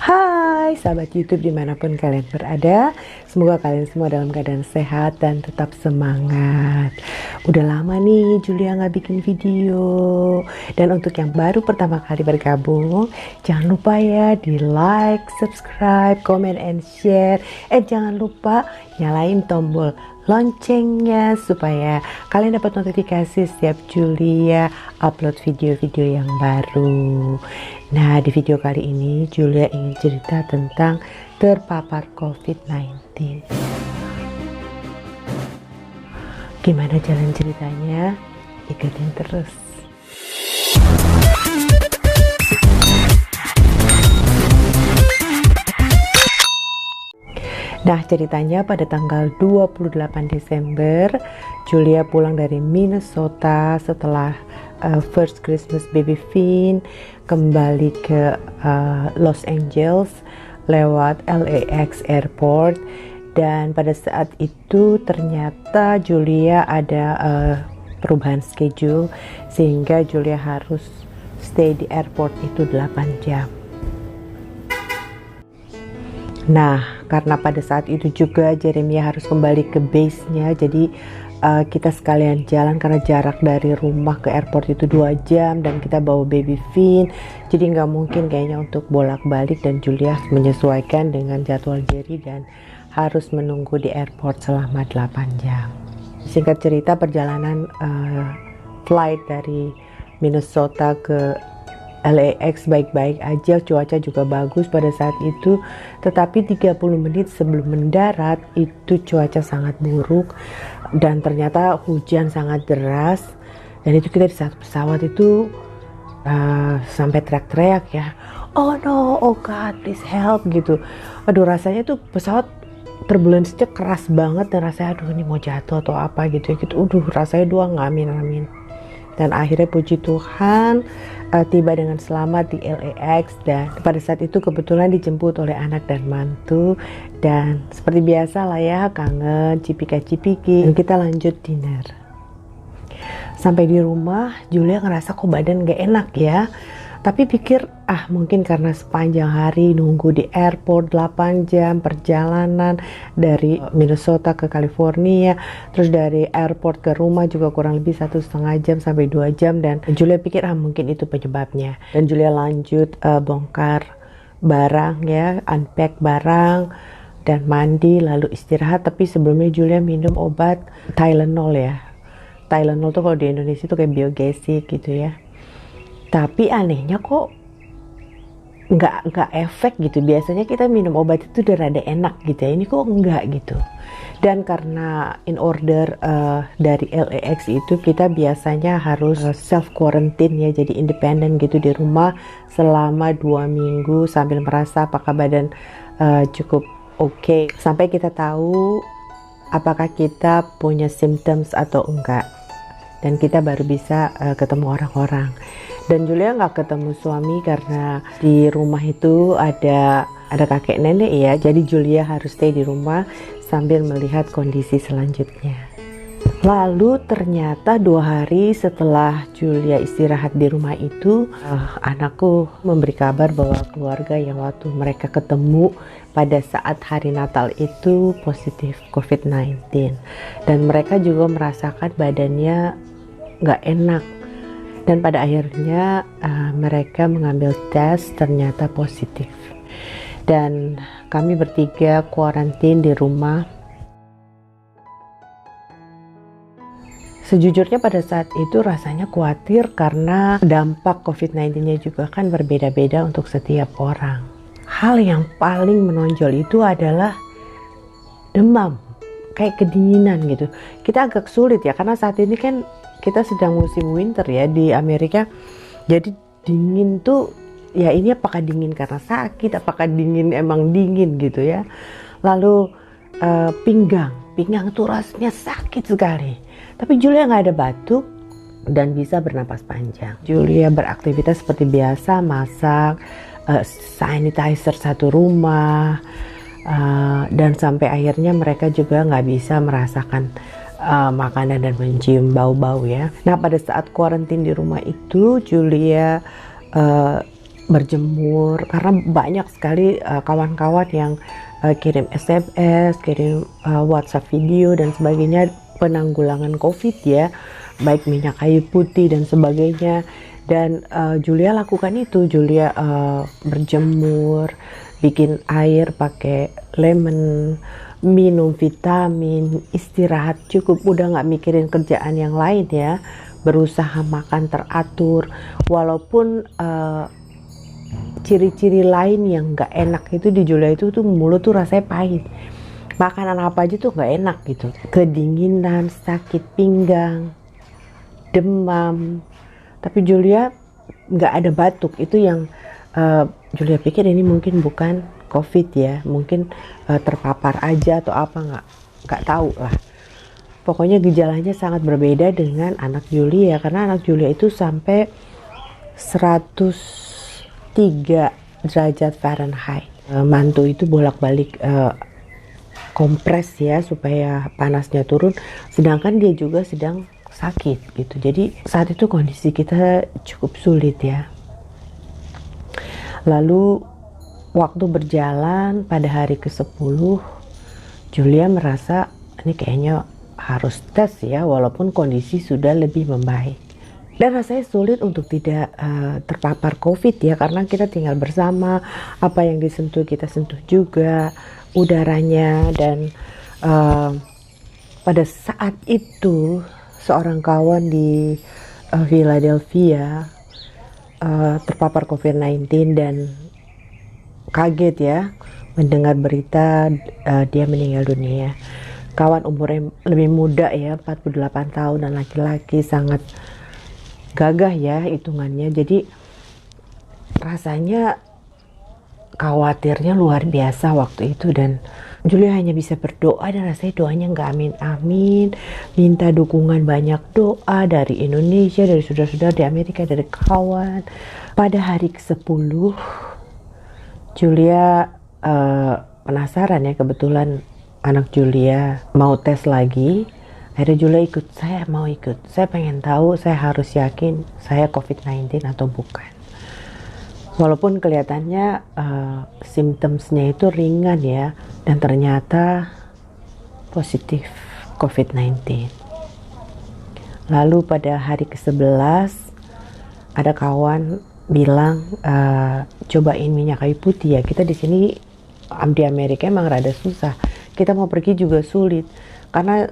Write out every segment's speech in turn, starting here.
Hai sahabat YouTube dimanapun kalian berada, semoga kalian semua dalam keadaan sehat dan tetap semangat. Udah lama nih Julia nggak bikin video, dan untuk yang baru pertama kali bergabung, jangan lupa ya di like, subscribe, comment, and share. Jangan lupa nyalain tombol loncengnya supaya kalian dapat notifikasi setiap Julia upload video-video yang baru. Nah, di video kali ini Julia ingin cerita tentang terpapar COVID-19. Gimana jalan ceritanya? Ikutin terus. Nah, ceritanya pada tanggal 28 Desember, Julia pulang dari Minnesota setelah First Christmas Baby Finn kembali ke Los Angeles lewat LAX Airport, dan pada saat itu ternyata Julia ada perubahan schedule sehingga Julia harus stay di airport itu 8 jam. Nah, karena pada saat itu juga Jeremia harus kembali ke base-nya, jadi kita sekalian jalan karena jarak dari rumah ke airport itu 2 jam dan kita bawa baby Finn, jadi nggak mungkin kayaknya untuk bolak-balik, dan Julia menyesuaikan dengan jadwal Jerry dan harus menunggu di airport selama 8 jam. Singkat cerita, perjalanan flight dari Minnesota ke LAX baik-baik aja, cuaca juga bagus pada saat itu, tetapi 30 menit sebelum mendarat itu cuaca sangat buruk dan ternyata hujan sangat deras, dan itu kita di satu pesawat itu sampai teriak-teriak ya, oh no, oh God, please help gitu. Aduh, rasanya tuh pesawat turbulence-nya keras banget dan rasanya aduh ini mau jatuh atau apa gitu. Rasanya doang amin. Dan akhirnya puji Tuhan tiba dengan selamat di LAX, dan pada saat itu kebetulan dijemput oleh anak dan mantu, dan seperti biasa lah ya, kangen cipika-cipiki, dan kita lanjut dinner. Sampai di rumah Julia ngerasa kok badan gak enak ya, tapi pikir mungkin karena sepanjang hari nunggu di airport 8 jam perjalanan dari Minnesota ke California, terus dari airport ke rumah juga kurang lebih 1,5 jam sampai 2 jam, dan Julia pikir mungkin itu penyebabnya. Dan Julia lanjut bongkar barang ya, unpack barang dan mandi lalu istirahat. Tapi sebelumnya Julia minum obat Tylenol ya. Tylenol tuh kalau di Indonesia tuh kayak Biogesic gitu ya. Tapi anehnya kok nggak efek gitu. Biasanya kita minum obat itu udah rada enak gitu ya, ini kok enggak gitu. Dan karena in order dari LAX itu kita biasanya harus self quarantine ya, jadi independen gitu di rumah selama 2 minggu sambil merasa apakah badan cukup oke, sampai kita tahu apakah kita punya symptoms atau enggak, dan kita baru bisa ketemu orang-orang. Dan Julia nggak ketemu suami karena di rumah itu ada kakek nenek ya, jadi Julia harus stay di rumah sambil melihat kondisi selanjutnya. Lalu ternyata 2 hari setelah Julia istirahat di rumah itu, anakku memberi kabar bahwa keluarga yang waktu mereka ketemu pada saat hari Natal itu positif COVID-19, dan mereka juga merasakan badannya nggak enak. Dan pada akhirnya mereka mengambil tes, ternyata positif. Dan kami bertiga kuarantin di rumah. Sejujurnya pada saat itu rasanya khawatir karena dampak COVID-19-nya juga kan berbeda-beda untuk setiap orang. Hal yang paling menonjol itu adalah demam, kayak kedinginan gitu. Kita agak sulit ya, karena saat ini kan kita sedang musim winter ya di Amerika, jadi dingin tuh ya, ini apakah dingin karena sakit, apakah dingin emang dingin gitu ya. Lalu pinggang tuh rasanya sakit sekali, tapi Julia nggak ada batuk dan bisa bernapas panjang. Julia beraktivitas seperti biasa, masak, sanitizer satu rumah, dan sampai akhirnya mereka juga nggak bisa merasakan makanan dan mencium bau-bau ya. Nah, pada saat kuarantin di rumah itu Julia berjemur, karena banyak sekali kawan-kawan yang kirim SMS, kirim WhatsApp video dan sebagainya, penanggulangan COVID ya, baik minyak kayu putih dan sebagainya. Dan Julia lakukan itu. Julia berjemur, bikin air pakai lemon, minum vitamin, istirahat cukup, udah nggak mikirin kerjaan yang lain ya, berusaha makan teratur. Walaupun ciri-ciri lain yang nggak enak itu di Julia itu tuh, mulut tuh rasanya pahit, makanan apa aja tuh nggak enak gitu, kedinginan, sakit pinggang, demam. Tapi Julia nggak ada batuk. Itu yang Julia pikir ini mungkin bukan COVID ya, mungkin terpapar aja atau apa, nggak tahu lah. Pokoknya gejalanya sangat berbeda dengan anak Julia, karena anak Julia itu sampai 103 derajat Fahrenheit. Mantu itu bolak-balik kompres ya supaya panasnya turun, sedangkan dia juga sedang sakit gitu. Jadi saat itu kondisi kita cukup sulit ya. Lalu waktu berjalan pada hari ke-10, Julia merasa ini kayaknya harus tes ya, walaupun kondisi sudah lebih membaik. Dan rasanya sulit untuk tidak terpapar COVID ya, karena kita tinggal bersama, apa yang disentuh kita sentuh juga, udaranya. Dan pada saat itu seorang kawan di Philadelphia terpapar COVID-19 dan kaget ya mendengar berita dia meninggal dunia. Kawan umurnya lebih muda ya, 48 tahun dan laki-laki, sangat gagah ya hitungannya. Jadi rasanya khawatirnya luar biasa waktu itu, dan Julia hanya bisa berdoa, dan rasanya doanya nggak amin-amin, minta dukungan banyak doa dari Indonesia, dari saudara-saudara di Amerika, dari kawan. Pada hari ke-10 Julia penasaran ya, kebetulan anak Julia mau tes lagi. Akhirnya Julia ikut, saya mau ikut, saya pengen tahu, saya harus yakin saya COVID-19 atau bukan. Walaupun kelihatannya symptomsnya itu ringan ya, dan ternyata positif COVID-19. Lalu pada hari ke-11 ada kawan bilang cobain minyak kayu putih ya. Kita di sini di Amerika emang rada susah. Kita mau pergi juga sulit karena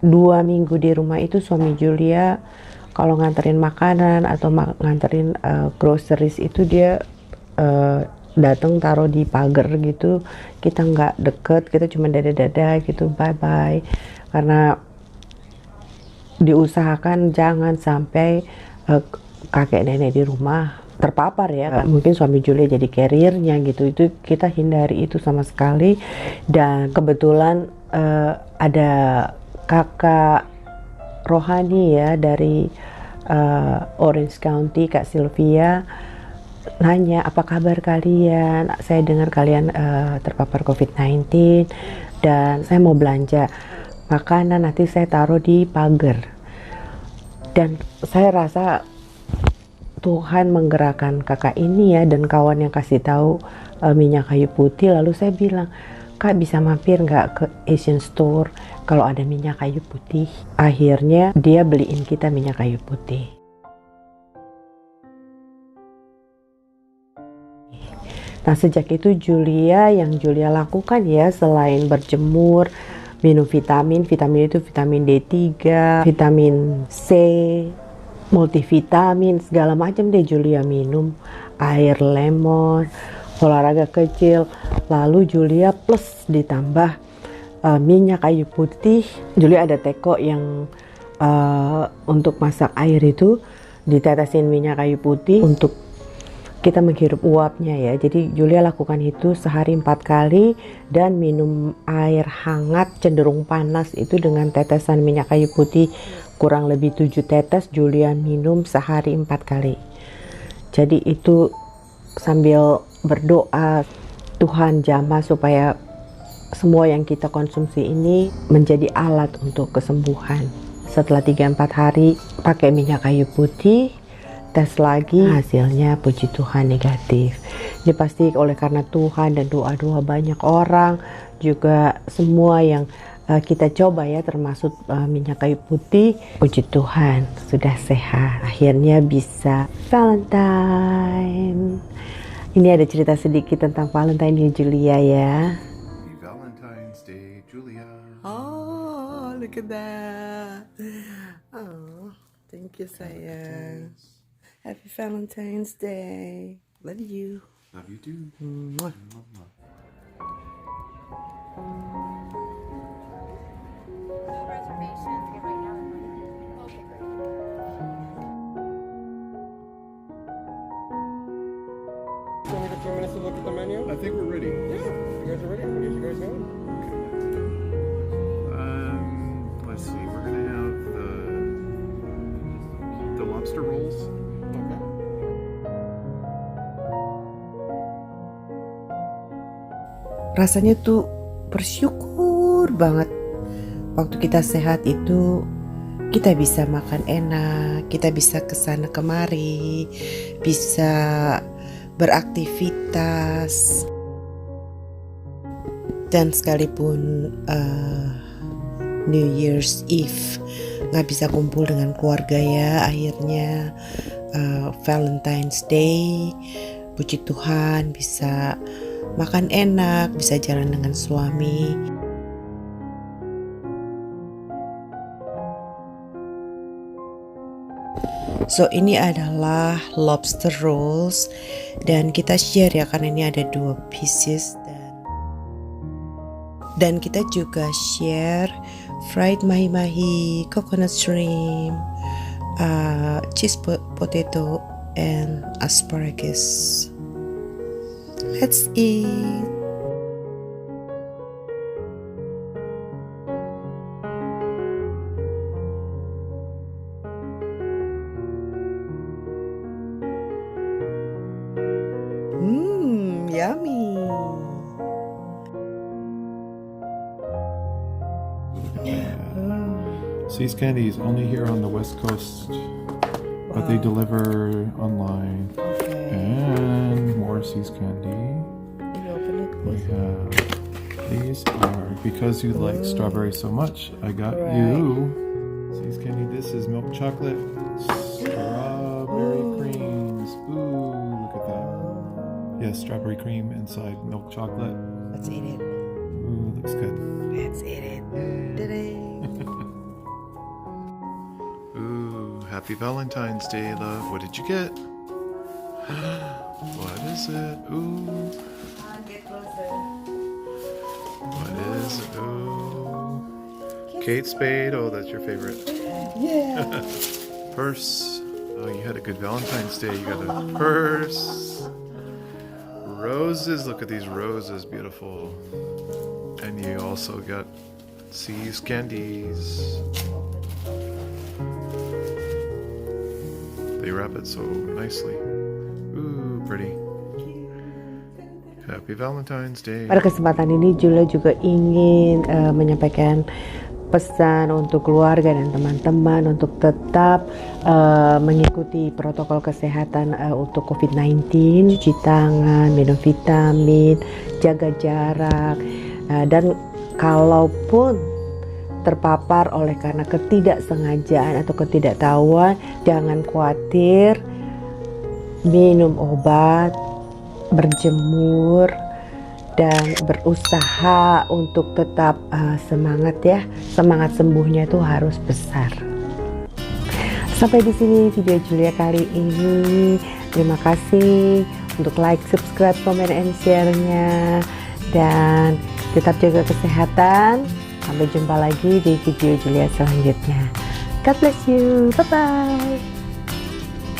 2 minggu di rumah itu suami Julia kalau nganterin makanan atau nganterin groceries itu dia datang taruh di pagar gitu. Kita nggak deket, kita cuma dada-dada gitu, bye-bye. Karena diusahakan jangan sampai kakek nenek di rumah terpapar ya. Mungkin suami Julia jadi carriernya gitu. Itu kita hindari itu sama sekali. Dan kebetulan ada kakak rohani ya dari Orange County, Kak Sylvia, nanya apa kabar kalian, saya dengar kalian terpapar COVID-19 dan saya mau belanja makanan, nanti saya taruh di pagar. Dan saya rasa Tuhan menggerakkan kakak ini ya, dan kawan yang kasih tahu minyak kayu putih. Lalu saya bilang, Kak bisa mampir nggak ke Asian Store kalau ada minyak kayu putih. Akhirnya dia beliin kita minyak kayu putih. Nah sejak itu yang Julia lakukan ya, selain berjemur, minum vitamin itu vitamin D3, vitamin C, multivitamin, segala macam deh Julia minum, air lemon, olahraga kecil. Lalu Julia plus ditambah minyak kayu putih. Julia ada teko yang untuk masak air itu ditetesin minyak kayu putih untuk kita menghirup uapnya ya. Jadi Julia lakukan itu sehari 4 kali, dan minum air hangat cenderung panas itu dengan tetesan minyak kayu putih kurang lebih 7 tetes Julia minum sehari 4 kali. Jadi itu sambil berdoa, Tuhan jamah supaya semua yang kita konsumsi ini menjadi alat untuk kesembuhan. Setelah 3-4 hari pakai minyak kayu putih, tes lagi, hasilnya puji Tuhan negatif. Ini pasti oleh karena Tuhan dan doa-doa banyak orang, juga semua yang kita coba ya, termasuk minyak kayu putih. Puji Tuhan sudah sehat, akhirnya bisa Valentine. Ini ada cerita sedikit tentang Valentine ya Julia ya. Valentine's Day, Julia. Oh, look at that. Oh, thank you sayang. Happy Valentine's Day. Love you. Love you too. Mwah. Reservations here right now. Okay, great. So we have a few minutes to look at the menu? I think we're ready. Yeah. You guys are ready? What are you guys doing? Let's see. We're gonna have the lobster rolls. Okay. Rasanya tuh bersyukur banget. Waktu kita sehat itu kita bisa makan enak, kita bisa kesana kemari, bisa beraktivitas. Dan sekalipun New Year's Eve nggak bisa kumpul dengan keluarga ya, akhirnya Valentine's Day, puji Tuhan bisa makan enak, bisa jalan dengan suami. So ini adalah lobster rolls dan kita share ya, karena ini ada 2 pieces, dan kita juga share fried mahi-mahi, coconut shrimp, cheese potato, and asparagus. Let's eat. Yummy. See's Candy is only here on the West Coast, but they deliver online. Okay. And more Se's Candy. You open it, We please. have these are because you like strawberry so much. I got Right. you Se's Candy. This is milk chocolate strawberry creams. Ooh, look at that. Yes, strawberry cream inside milk chocolate. Let's eat it. Ooh, looks good. Let's eat it. Today. Ooh, happy Valentine's Day, love. What did you get? What is it? Ooh, Get closer. what is it? Ooh, Kate Spade. Oh, that's your favorite. Yeah. Purse. Oh, you had a good Valentine's Day. You got a purse. Roses. Look at these roses. Beautiful. And you also got See's Candies. They wrap it so nicely. Ooh, pretty. Happy Valentine's Day. Pada kesempatan ini Julia juga ingin menyampaikan pesan untuk keluarga dan teman-teman untuk tetap mengikuti protokol kesehatan untuk COVID-19, cuci tangan, minum vitamin, jaga jarak, dan kalaupun terpapar oleh karena ketidaksengajaan atau ketidaktahuan, jangan khawatir, minum obat, berjemur, dan berusaha untuk tetap semangat ya. Semangat sembuhnya itu harus besar. Sampai di sini video Julia kali ini. Terima kasih untuk like, subscribe, comment, and share-nya. Dan tetap jaga kesehatan. Sampai jumpa lagi di video Julia selanjutnya. God bless you. Bye-bye.